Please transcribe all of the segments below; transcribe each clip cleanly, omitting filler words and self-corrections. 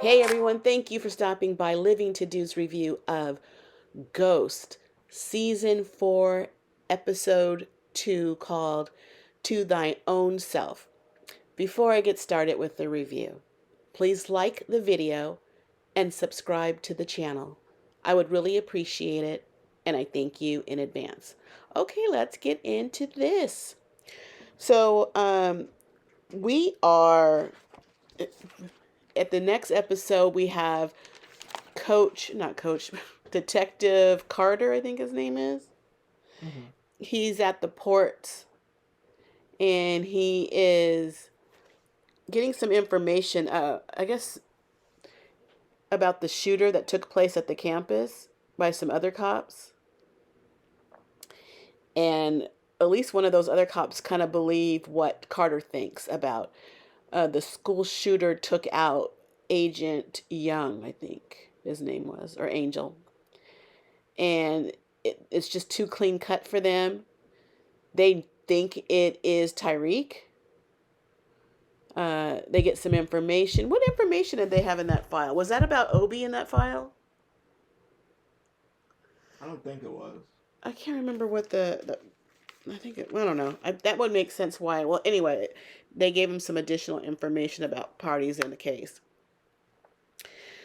Hey everyone, thank you for stopping by Living to Do's review of Ghost, Season 4, Episode 2, called To Thy Own Self. Before I get started with the review, please like the video and subscribe to the channel. I would really appreciate it, and I thank you in advance. Okay, let's get into this. So, we are at the next episode. We have not Coach, Detective Carter, I think his name is. Mm-hmm. He's at the port and he is getting some information, I guess, about the shooter that took place at the campus by some other cops. And at least one of those other cops kind of believe what Carter thinks about the school shooter took out Agent Young, I think his name was, or Angel. And it's just too clean cut for them. They think it is Tyreek. They get some information. What information did they have in that file? Was that about Obi in that file? I don't think it was. I can't remember what I think I don't know. That would make sense why. Well, anyway, they gave him some additional information about parties in the case.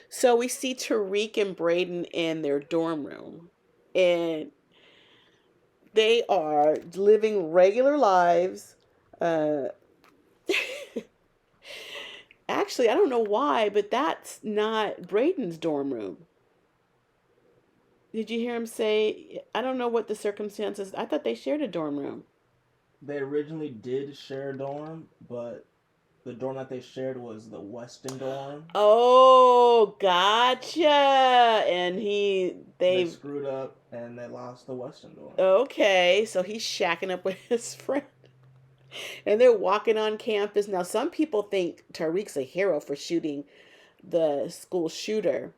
So we see Tariq and Braden in their dorm room, and they are living regular lives. Uh, Actually, I don't know why, but that's not Braden's dorm room. Did you hear him say, I don't know what the circumstances, I thought they shared a dorm room. They originally did share a dorm, but the dorm that they shared was the Weston dorm. Oh, gotcha. And They they, screwed up and they lost the Weston dorm. okay, so he's shacking up with his friend. And they're walking on campus. Now, some people think Tariq's a hero for shooting the school shooter.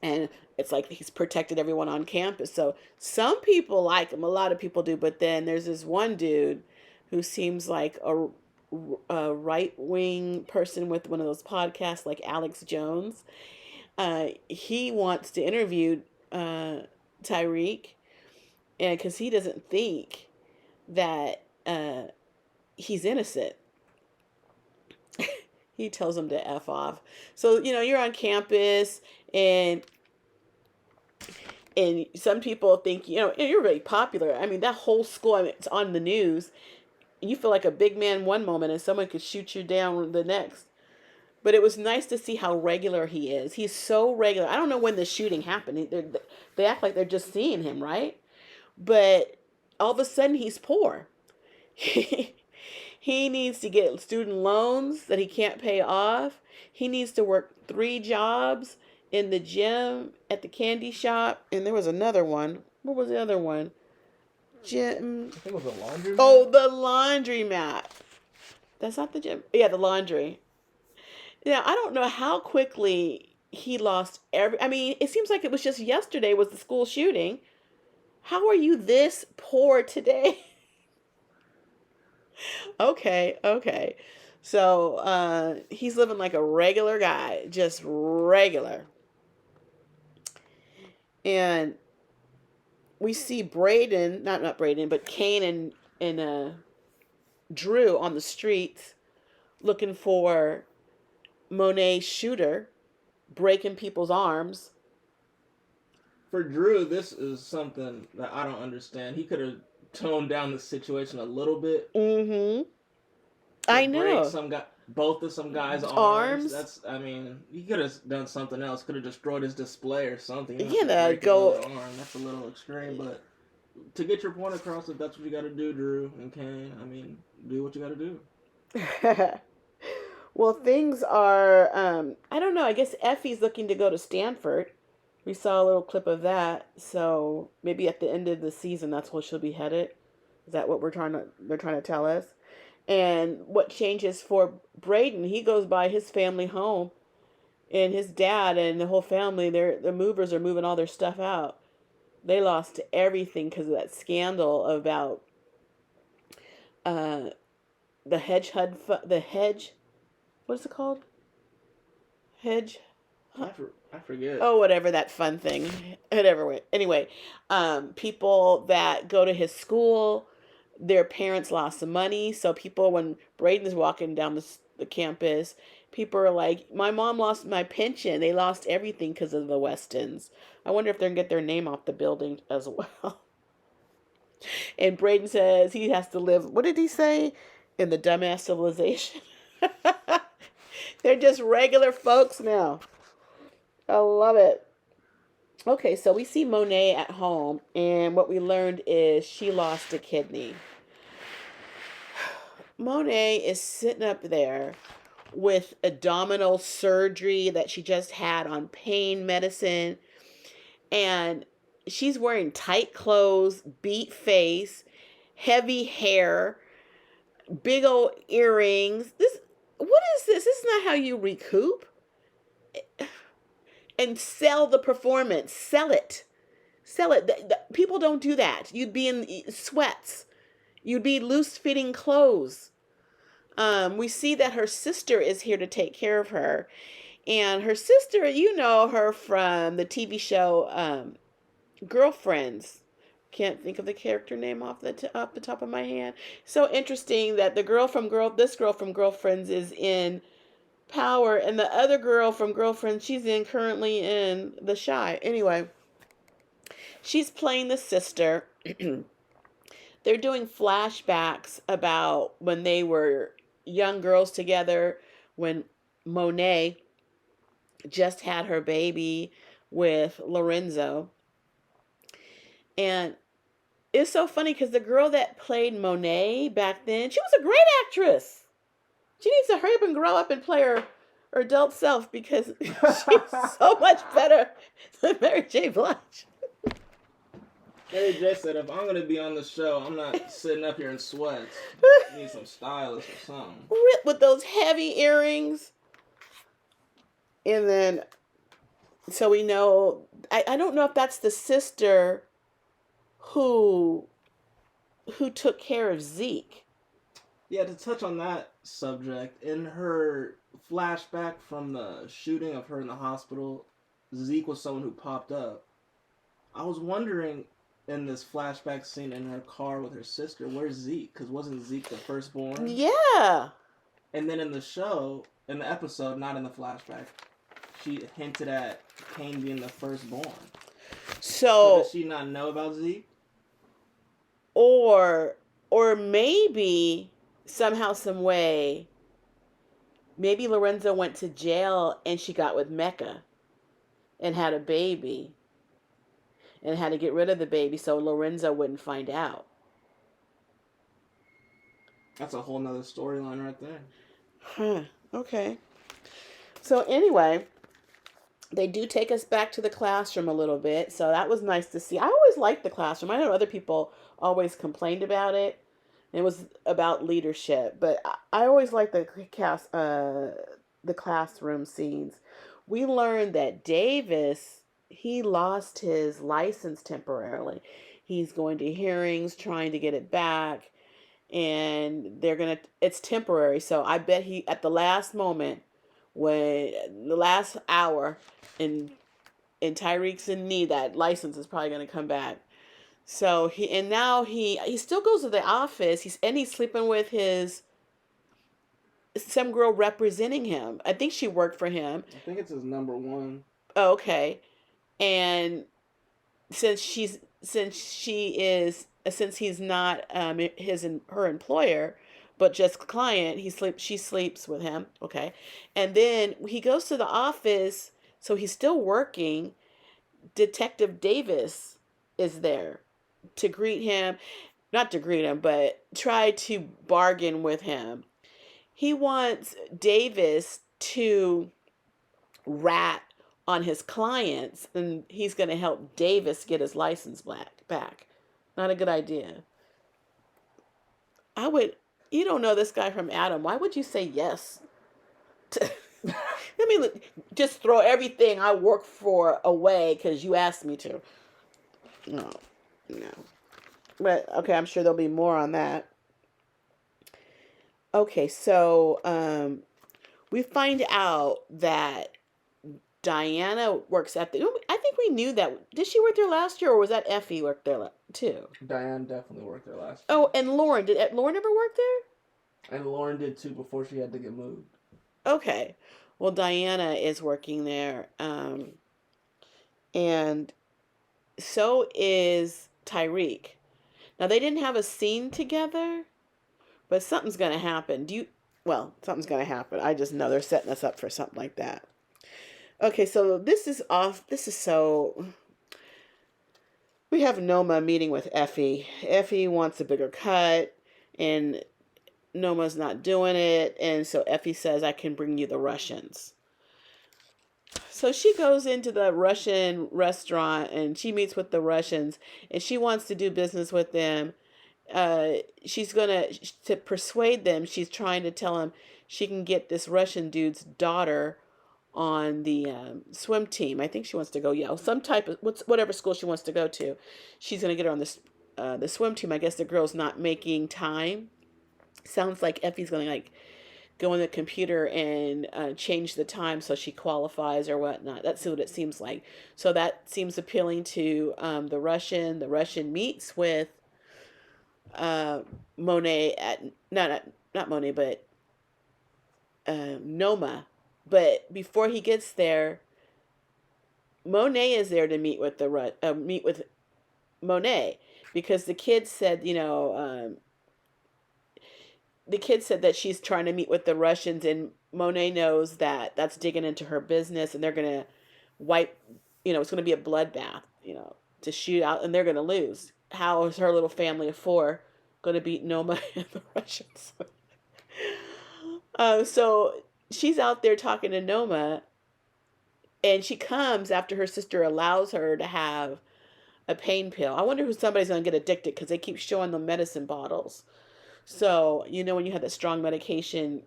And it's like he's protected everyone on campus. So some people like him, a lot of people do. But then there's this one dude who seems like a right wing person with one of those podcasts like Alex Jones. He wants to interview Tyreek, and because he doesn't think that he's innocent. He tells him to F off. So, you're on campus, and some people think, you're really popular. I mean, that whole school, I mean, it's on the news. You feel like a big man one moment and someone could shoot you down the next. But it was nice to see how regular he is. He's so regular. I don't know when the shooting happened. They act like they're just seeing him, right? But all of a sudden, he's poor. He needs to get student loans that he can't pay off. He needs to work 3 jobs in the gym, at the candy shop, and there was another one. What was the other one? Gym. I think it was a laundry. Oh, the laundromat. That's not the gym. Yeah, the laundry. Now, I don't know how quickly he lost I mean, it seems like it was just yesterday was the school shooting. How are you this poor today? Okay. So, he's living like a regular guy, just regular. And we see Braden, not Braden, but Kane and Drew on the streets looking for Monet's shooter, breaking people's arms. For Drew, this is something that I don't understand. He could have toned down the situation a little bit. Mm-hmm. To I break know. both of some guys' arms. Arms. I mean, he could have done something else. Could have destroyed his display or something. You don't Yeah, have to break go. another arm. That's a little extreme, but to get your point across, if that's what you got to do, Drew and Kane, I mean, do what you got to do. Well, things are. I don't know. I guess Effie's looking to go to Stanford. We saw a little clip of that. So maybe at the end of the season, that's where she'll be headed. Is that what they're trying to tell us? And what changes for Braden? He goes by his family home, and his dad and the whole family, the movers are moving all their stuff out. They lost everything because of that scandal about uh, the hedge. What is it called? Hedge I forget. Oh, whatever that fun thing, whatever. Anyway, people that go to his school, their parents lost some money. So people, when Braden is walking down the campus, people are like, "My mom lost my pension. They lost everything because of the Westons." I wonder if they're gonna get their name off the building as well. And Braden says he has to live. What did he say? In the dumbass civilization. They're just regular folks now. I love it. Okay, so we see Monet at home, and what we learned is she lost a kidney. Monet is sitting up there with abdominal surgery that she just had on pain medicine, and she's wearing tight clothes, beat face, heavy hair, big old earrings. What is this? This is not how you recoup and sell the performance. Sell it. Sell it. People don't do that. You'd be in sweats. You'd be loose fitting clothes. We see that her sister is here to take care of her. And her sister, you know her from the TV show Girlfriends. Can't think of the character name off the top of my hand. So interesting that this girl from Girlfriends is in Power, and the other girl from Girlfriends, she's currently in The Shy. Anyway, she's playing the sister. They're doing flashbacks about when they were young girls together, when Monet just had her baby with Lorenzo. And it's so funny because the girl that played Monet back then, she was a great actress. She needs to hurry up and grow up and play her adult self, because she's so much better than Mary J. Blige. Mary J said, if I'm going to be on the show, I'm not sitting up here in sweats. I need some stylist or something. With those heavy earrings. And then, so we know, I don't know if that's the sister who took care of Zeke. Yeah, to touch on that subject, in her flashback from the shooting of her in the hospital, Zeke was someone who popped up. I was wondering, in this flashback scene in her car with her sister, where's Zeke? Because wasn't Zeke the firstborn? Yeah. And then in the show, in the episode, not in the flashback, she hinted at Kane being the firstborn. So does she not know about Zeke? Or maybe somehow, some way, maybe Lorenzo went to jail and she got with Mecca and had a baby and had to get rid of the baby so Lorenzo wouldn't find out. That's a whole nother storyline right there. Huh. Okay. So anyway, they do take us back to the classroom a little bit. So that was nice to see. I always liked the classroom. I know other people always complained about it. It was about leadership, but I always liked the classroom scenes. We learned that Davis, he lost his license temporarily. He's going to hearings, trying to get it back, and it's temporary. So I bet he, at the last moment, when the last hour, in Tyreek's in need, that license is probably going to come back. So now he still goes to the office. He's sleeping with some girl representing him. I think she worked for him. I think it's his number one. Oh, okay. And since he's not her employer, but just client, she sleeps with him. Okay. And then he goes to the office, so he's still working. Detective Davis is there to greet him, not to greet him, but try to bargain with him. He wants Davis to rat on his clients, and he's going to help Davis get his license back. Not a good idea. You don't know this guy from Adam. Why would you say yes to, let me just throw everything I work for away because you asked me to? No. But, okay, I'm sure there'll be more on that. Okay, so we find out that Diana works at the. I think we knew that. Did she work there last year, or was that Effie worked there too? Diane definitely worked there last year. Oh, and Lauren. Did Lauren ever work there? And Lauren did too before she had to get moved. Okay. Well, Diana is working there, and so is Tyreek. Now they didn't have a scene together, but something's gonna happen. Well, something's gonna happen. I just know they're setting us up for something like that. Okay, so this is off. This is so. We have Noma meeting with Effie. Effie wants a bigger cut, and Noma's not doing it. And so Effie says, I can bring you the Russians. So she goes into the Russian restaurant and she meets with the Russians and she wants to do business with them. She's to persuade them, she's trying to tell them she can get this Russian dude's daughter on the swim team. I think she wants to go, some type of whatever school she wants to go to. She's gonna get her on this the swim team. I guess the girl's not making time. Sounds like Effie's gonna like go on the computer and change the time so she qualifies or whatnot. That's what it seems like. So that seems appealing to the Russian. The Russian meets with Monet at not Monet, but Noma. But before he gets there, Monet is there to meet with Monet because the kid said, the kid said that she's trying to meet with the Russians, and Monet knows that that's digging into her business, and they're gonna wipe. It's gonna be a bloodbath. To shoot out, and they're gonna lose. How is her little family of four gonna beat Noma and the Russians? So she's out there talking to Noma, and she comes after her sister allows her to have a pain pill. I wonder who somebody's gonna get addicted because they keep showing the medicine bottles. So, when you have that strong medication,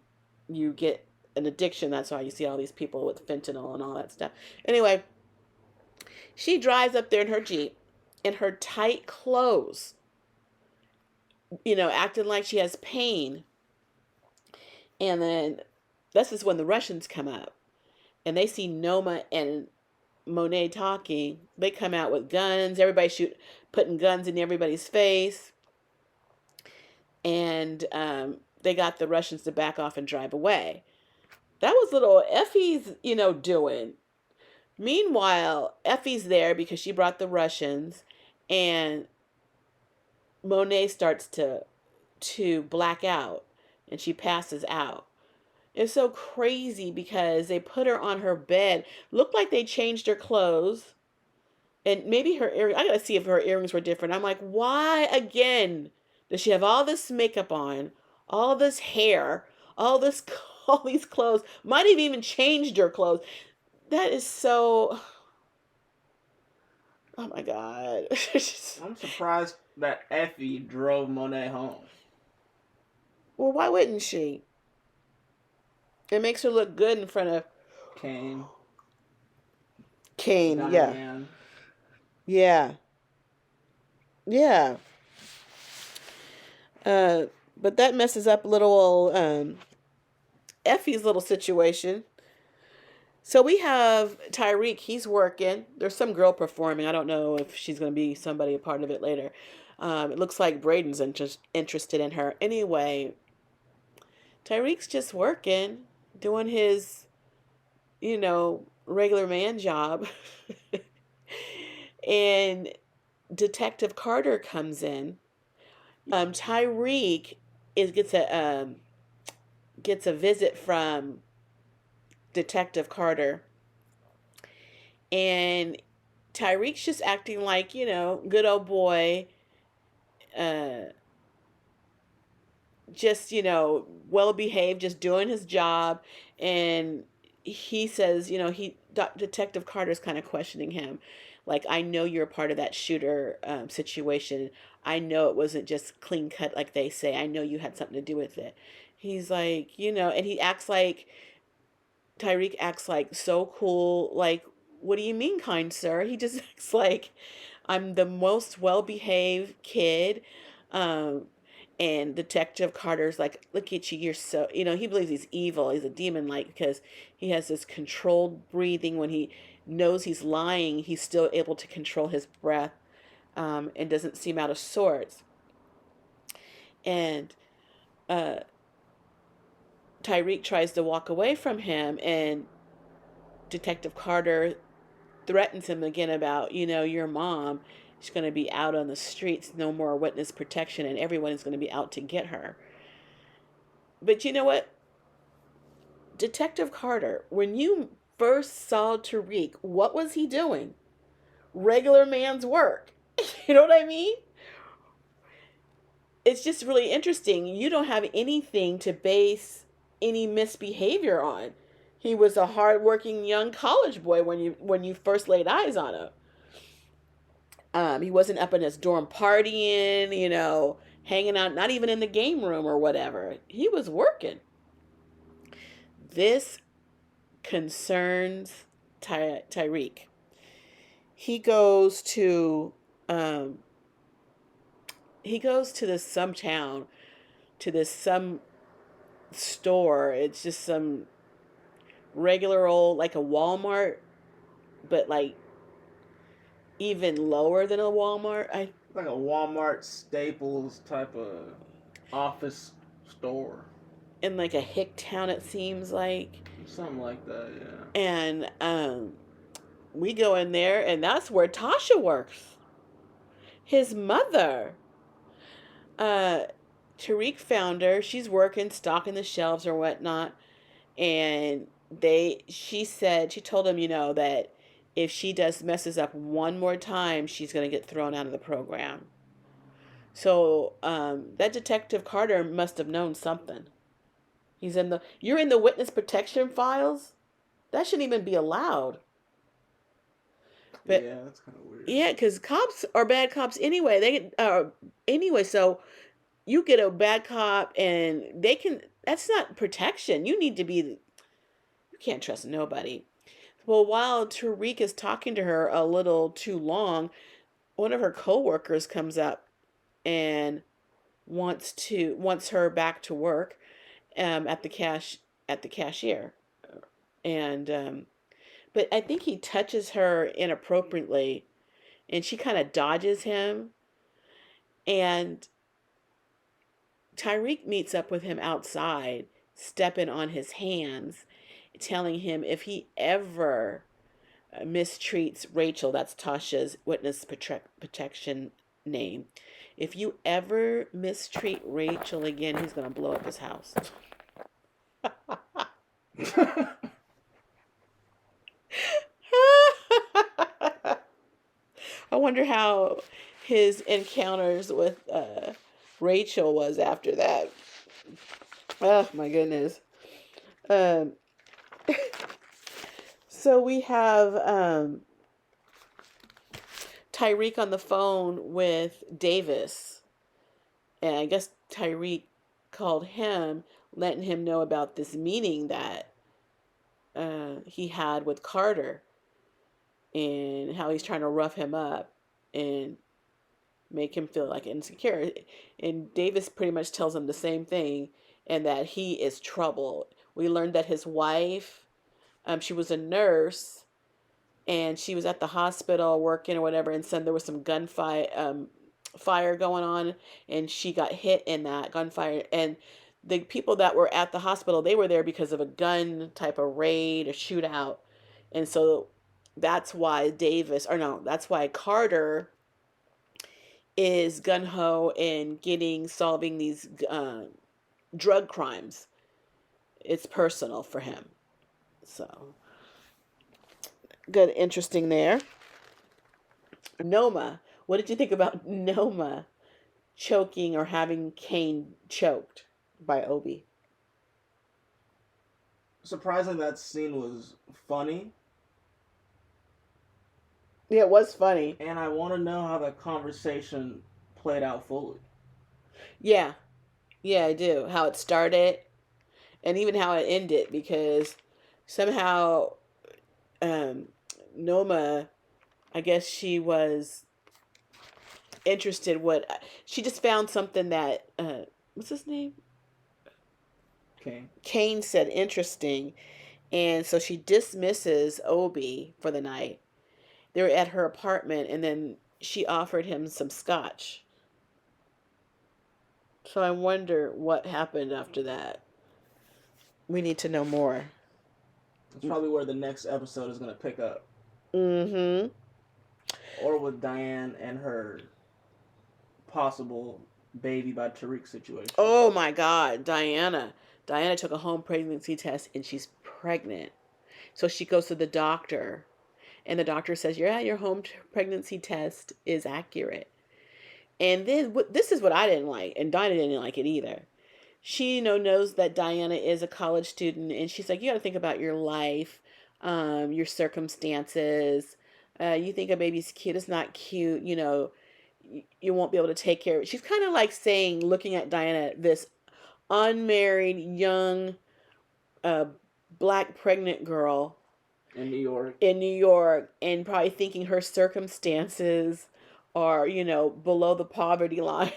you get an addiction. That's why you see all these people with fentanyl and all that stuff. Anyway, she drives up there in her Jeep in her tight clothes, acting like she has pain. And then this is when the Russians come up and they see Noma and Monet talking. They come out with guns. Everybody putting guns in everybody's face. And they got the Russians to back off and drive away. That was little Effie's, doing. Meanwhile, Effie's there because she brought the Russians, and Monet starts to black out, and she passes out. It's so crazy because they put her on her bed. Looked like they changed her clothes, and maybe her earrings. I gotta see if her earrings were different. I'm like, why again? Does she have all this makeup on, all this hair, all these clothes? Might have even changed her clothes. That is so. Oh my God. I'm surprised that Effie drove Monet home. Well, why wouldn't she? It makes her look good in front of Kane. Yeah. Yeah. Yeah. But that messes up little Effie's little situation. So we have Tyreek. He's working. There's some girl performing. I don't know if she's going to be somebody a part of it later. It looks like Braden's interested in her. Anyway, Tyreek's just working, doing his, regular man job. And Detective Carter comes in. Tyreek gets a visit from Detective Carter, and Tyreek's just acting like good old boy, just well behaved, just doing his job, and he says Detective Carter's kind of questioning him, like, I know you're a part of that shooter situation. I know it wasn't just clean cut like they say. I know you had something to do with it. He's like, and Tyreek acts like so cool. Like, what do you mean, kind sir? He just acts like I'm the most well behaved kid. And Detective Carter's like, look at you, you're so, he believes he's evil. He's a demon, like, because he has this controlled breathing. When he knows he's lying, he's still able to control his breath, and doesn't seem out of sorts. And uh, Tyreek tries to walk away from him, and Detective Carter threatens him again about, your mom. She's going to be out on the streets, no more witness protection, and everyone is going to be out to get her. But you know what? Detective Carter, when you first saw Tariq, what was he doing? Regular man's work. You know what I mean? It's just really interesting. You don't have anything to base any misbehavior on. He was a hardworking young college boy when you first laid eyes on him. He wasn't up in his dorm partying, hanging out, not even in the game room or whatever. He was working. This concerns Tyreek. He goes to um, this some town, to this some store. It's just some regular old, like a Walmart, but like even lower than a Walmart. Like a Walmart Staples type of office store. In like a hick town, it seems like. Something like that, yeah. And we go in there, and that's where Tasha works. His mother. Uh, Tariq found her. She's working, stocking the shelves or whatnot. And she told him, that if she messes up one more time, she's going to get thrown out of the program. So that Detective Carter must have known something. You're in the witness protection files. That shouldn't even be allowed. But yeah, that's kind of weird. Yeah, because cops are bad cops anyway. Anyway. So you get a bad cop, and they can. That's not protection. You need to be. You can't trust nobody. Well, while Tariq is talking to her a little too long, one of her coworkers comes up and wants her back to work, at the cashier, and but I think he touches her inappropriately, and she kind of dodges him, and Tyreek meets up with him outside, stepping on his hands, telling him if he ever mistreats Rachel, that's Tasha's witness protection name. If you ever mistreat Rachel again, he's going to blow up his house. I wonder how his encounters with Rachel was after that. Oh my goodness. Um, so we have Tyreek on the phone with Davis. And I guess Tyreek called him, letting him know about this meeting that he had with Carter, and how he's trying to rough him up and make him feel like insecure. And Davis pretty much tells him the same thing, and that he is trouble. We learned that his wife, she was a nurse, and she was at the hospital working or whatever, and then there was some fire going on, and she got hit in that gunfire. And the people that were at the hospital, they were there because of a gun type of raid or shootout. And so that's why that's why Carter is gung-ho in solving these drug crimes. It's personal for him. So good, interesting there. Noma. What did you think about Noma choking or having Kane choked by Obi? Surprising that scene was funny. Yeah, it was funny. And I want to know how the conversation played out fully. Yeah. Yeah, I do. How it started and even how it ended, because somehow Noma, I guess she was interested what she just found something that what's his name? Okay. Kane said interesting, and so she dismisses Obi for the night. They're at her apartment, and then she offered him some scotch. So I wonder what happened after that. We need to know more. That's probably where the next episode is going to pick up. Mm-hmm. Or with Diane and her possible baby by Tariq situation. Oh my God, Diana. Diana took a home pregnancy test and she's pregnant. So she goes to the doctor, and the doctor says, "Yeah, your home pregnancy test is accurate." And then this is what I didn't like, and Diana didn't like it either. She, knows that Diana is a college student, and she's like, "You got to think about your life, your circumstances. You think a baby's cute, it's not cute. You won't be able to take care of it." She's kind of like saying, looking at Diana, this unmarried, young, uh, black pregnant girl in New York, and probably thinking her circumstances are, below the poverty line.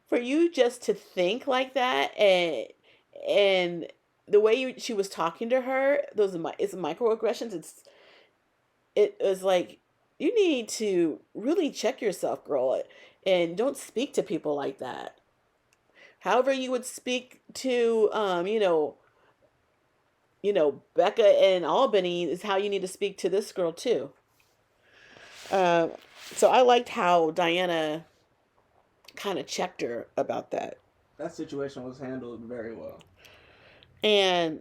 For you just to think like that, and the way she was talking to her, it's microaggressions. It was like, you need to really check yourself, girl, and don't speak to people like that. However you would speak to Becca and Albany is how you need to speak to this girl too. Uh, so I liked how Diana kind of checked her about that. That situation was handled very well. And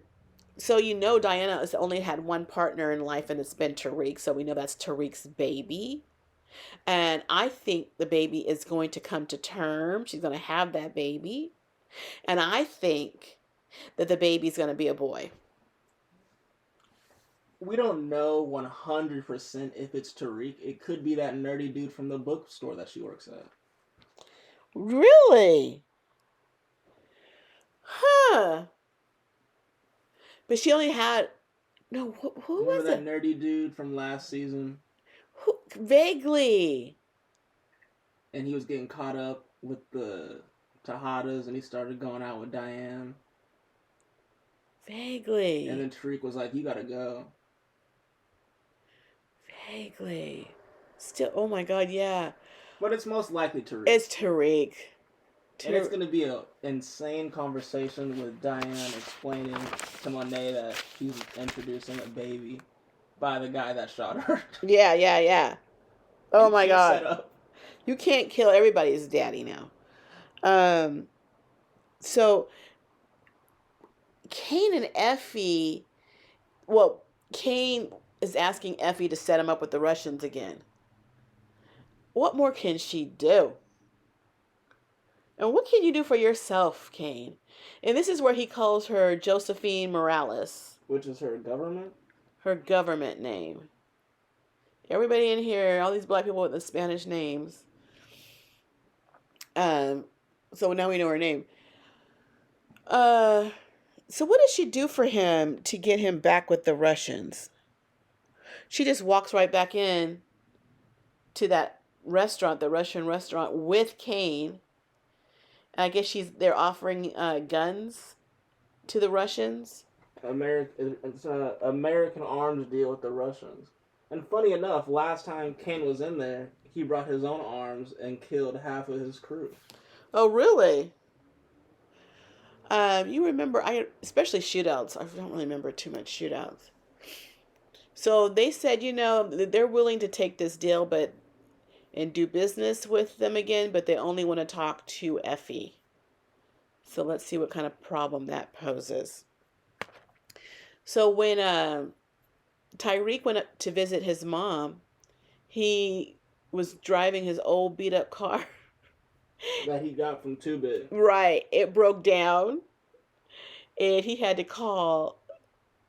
so Diana has only had one partner in life, and it's been Tariq. So we know that's Tariq's baby. And I think the baby is going to come to term. She's going to have that baby. And I think that the baby's going to be a boy. We don't know 100% if it's Tariq. It could be that nerdy dude from the bookstore that she works at. Really? Huh. But she only had... No, who Remember was that it? nerdy dude from last season? Vaguely. And he was getting caught up with the Tejadas, and he started going out with Diane. Vaguely. And then Tariq was like, "You gotta go." Vaguely. Still, oh my God, yeah. But it's most likely Tariq. It's Tariq. And it's going to be an insane conversation with Diane explaining to Monet that she's introducing a baby by the guy that shot her. Yeah. Oh my God. You can't kill everybody's daddy now. So Kane and Effie, well, Kane is asking Effie to set him up with the Russians again. What more can she do? And what can you do for yourself, Kane? And this is where he calls her Josephine Morales. Which is her government? Her government name. Everybody in here, all these black people with the Spanish names. So now we know her name. So what does she do for him to get him back with the Russians? She just walks right back in to that restaurant, the Russian restaurant, with Kane. I guess they're offering guns to the Russians. It's an American arms deal with the Russians. And funny enough, last time Kane was in there, he brought his own arms and killed half of his crew. Oh, really? You remember, especially shootouts. I don't really remember too much shootouts. So they said, they're willing to take this deal, and do business with them again, but they only want to talk to Effie. So let's see what kind of problem that poses. So when Tyreek went up to visit his mom, he was driving his old beat up car. That he got from Too Big. Right. It broke down. And he had to call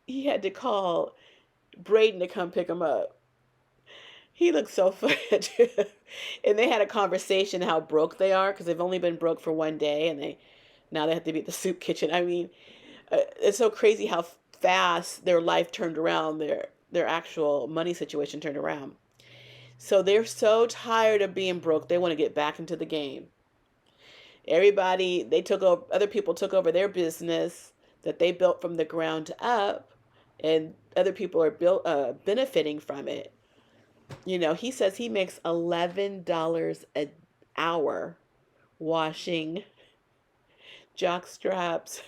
Braden to come pick him up. He looked so funny. And they had a conversation how broke they are, because they've only been broke for one day, and now they have to be at the soup kitchen. I mean, it's so crazy how fast their life turned around, their actual money situation turned around. So they're so tired of being broke, they want to get back into the game. Everybody, they took over, other people took over their business that they built from the ground up, and other people are benefiting from it. He says he makes $11 an hour washing jock straps.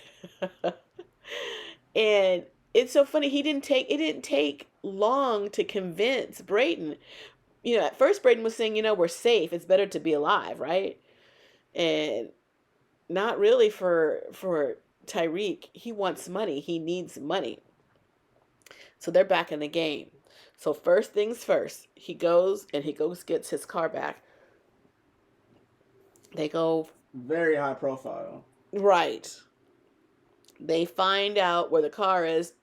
And it's so funny, it didn't take long to convince Brayden. At first Brayden was saying, we're safe, it's better to be alive, right? And not really for Tyreek. He wants money, he needs money. So they're back in the game. So first things first, he goes gets his car back. They go very high profile. Right. They find out where the car is.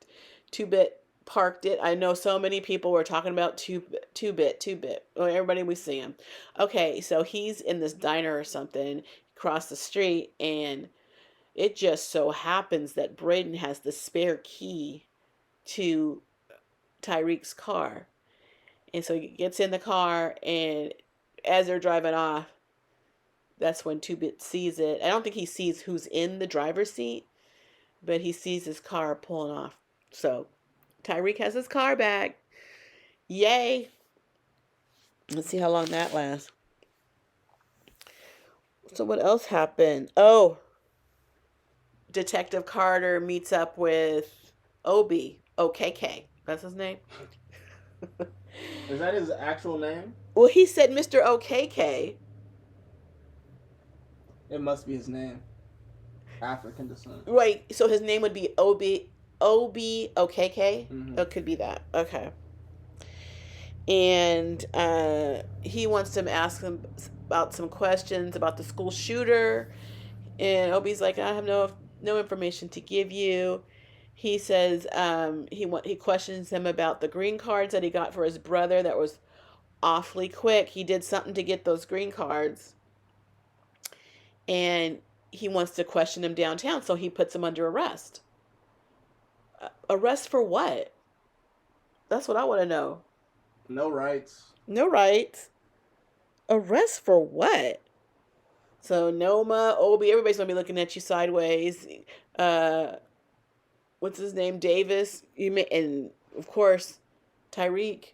2-Bit parked it. I know so many people were talking about 2-Bit. Oh, everybody, we see him. Okay, so he's in this diner or something across the street, and it just so happens that Brayden has the spare key to Tyreek's car. And so he gets in the car, and as they're driving off, that's when 2-Bit sees it. I don't think he sees who's in the driver's seat, but he sees his car pulling off. So Tyreek has his car back. Yay. Let's see how long that lasts. So what else happened? Oh, Detective Carter meets up with OKK. That's his name. Is that his actual name? Well, he said Mr. OKK. It must be his name. African descent. Right. So his name would be OKK. Mm-hmm. It could be that. Okay. And he wants to ask him about some questions about the school shooter. And Obi's like, I have no information to give you. He says he questions him about the green cards that he got for his brother. That was awfully quick. He did something to get those green cards. And he wants to question him downtown, so he puts him under arrest. Arrest for what? That's what I want to know. No rights. No rights. Arrest for what? So Noma, Obi, everybody's gonna be looking at you sideways. What's his name? Davis. And of course, Tyreek.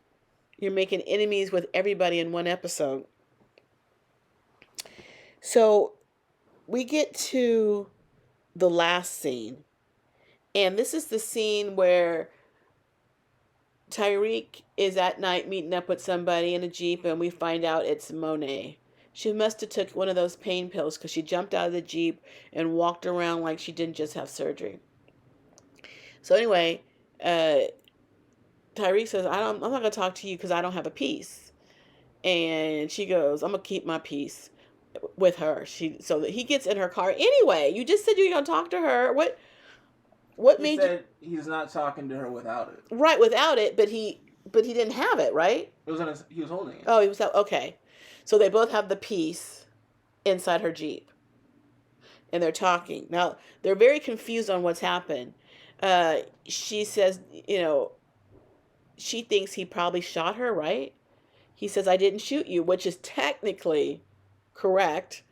You're making enemies with everybody in one episode. So we get to the last scene. And this is the scene where Tyreek is at night meeting up with somebody in a Jeep, and we find out it's Monet. She must have took one of those pain pills, because she jumped out of the Jeep and walked around like she didn't just have surgery. So anyway, Tyreek says, I'm not going to talk to you because I don't have a peace. And she goes, I'm going to keep my peace with her. So that he gets in her car. Anyway, you just said you were going to talk to her. What he made said you... He's not talking to her without it. Right, without it, but he didn't have it, right? He was holding it. Oh, he was okay. So they both have the piece inside her Jeep. And they're talking. Now, they're very confused on what's happened. She says, she thinks he probably shot her, right? He says, I didn't shoot you, which is technically correct.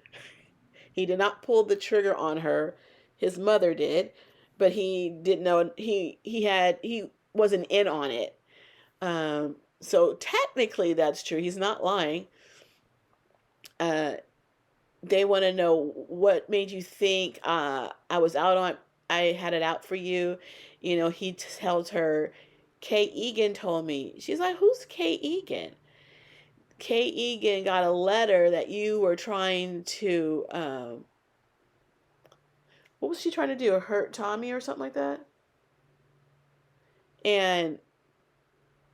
He did not pull the trigger on her. His mother did, but he didn't know. He wasn't in on it. So technically that's true. He's not lying. They want to know, what made you think I had it out for you. He tells her, Kay Egan told me. She's like, who's Kay Egan? Kay Egan got a letter that you were trying to, what was she trying to do? Hurt Tommy or something like that? And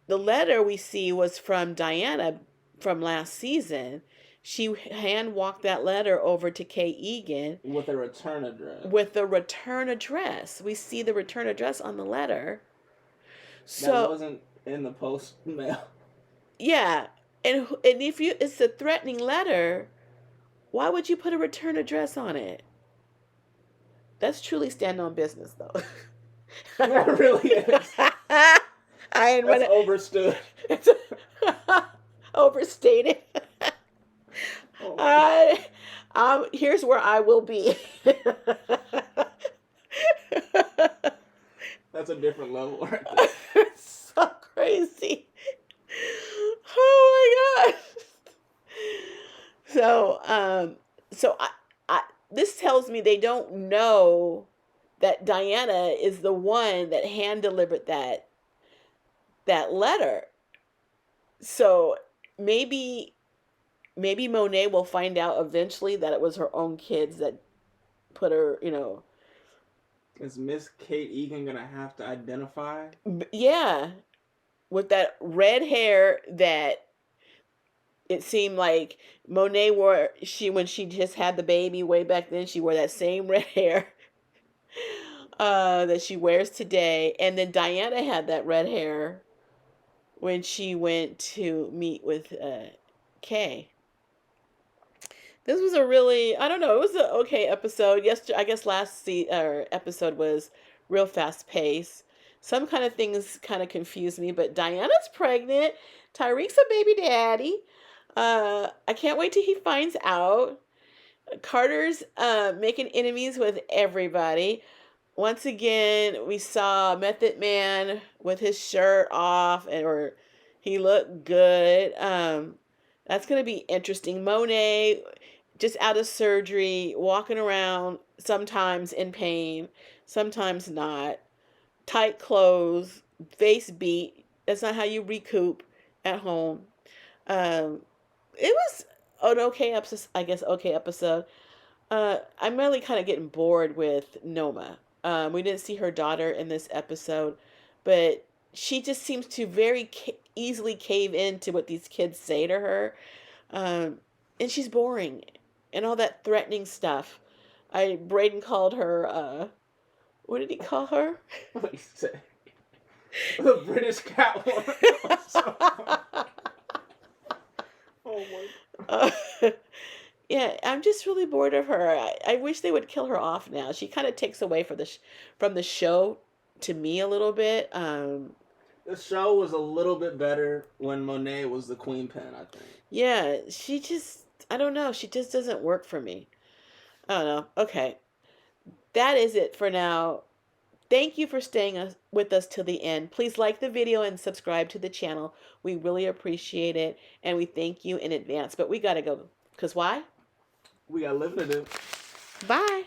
the letter we see was from Diana from last season. She hand-walked that letter over to Kay Egan. With a return address. We see the return address on the letter. So that wasn't in the post mail. Yeah. And if it's a threatening letter, why would you put a return address on it? That's truly stand on business, though. That really is. That's overstood. overstated. Oh, I, here's where I will be. that's a different level right there. So crazy. Oh my god. So, so this tells me they don't know that Diana is the one that hand delivered that letter. So maybe Monet will find out eventually that it was her own kids that put her, Is Miss Kate Egan gonna have to identify? yeah, with that red hair that it seemed like Monet wore, she when she just had the baby way back then, she wore that same red hair that she wears today. And then Diana had that red hair when she went to meet with Kay. This was a really, I don't know, it was an okay episode. Yesterday, I guess episode was real fast paced. Some kind of things kind of confused me, but Diana's pregnant. Tyreek's a baby daddy. I can't wait till he finds out. Carter's making enemies with everybody. Once again, we saw Method Man with his shirt off, or he looked good. That's gonna be interesting. Monet just out of surgery, walking around, sometimes in pain, sometimes not. Tight clothes, face beat. That's not how you recoup at home. Um, it was an okay episode, I guess. Okay episode. I'm really kind of getting bored with Noma. We didn't see her daughter in this episode, but she just seems to very easily cave into what these kids say to her, um, and she's boring, and all that threatening stuff. Braden called her. What did he call her? What he said? The British Catwoman. So oh my. uh, yeah, I'm just really bored of her. I wish they would kill her off now. She kind of takes away from the show to me a little bit. The show was a little bit better when Monet was the queen pen, I think. Yeah, she just, I don't know. She just doesn't work for me. I don't know. Okay. That is it for now. Thank you for staying with us till the end. Please like the video and subscribe to the channel. We really appreciate it. And we thank you in advance. But we got to go. Because why? We got living to do. Bye.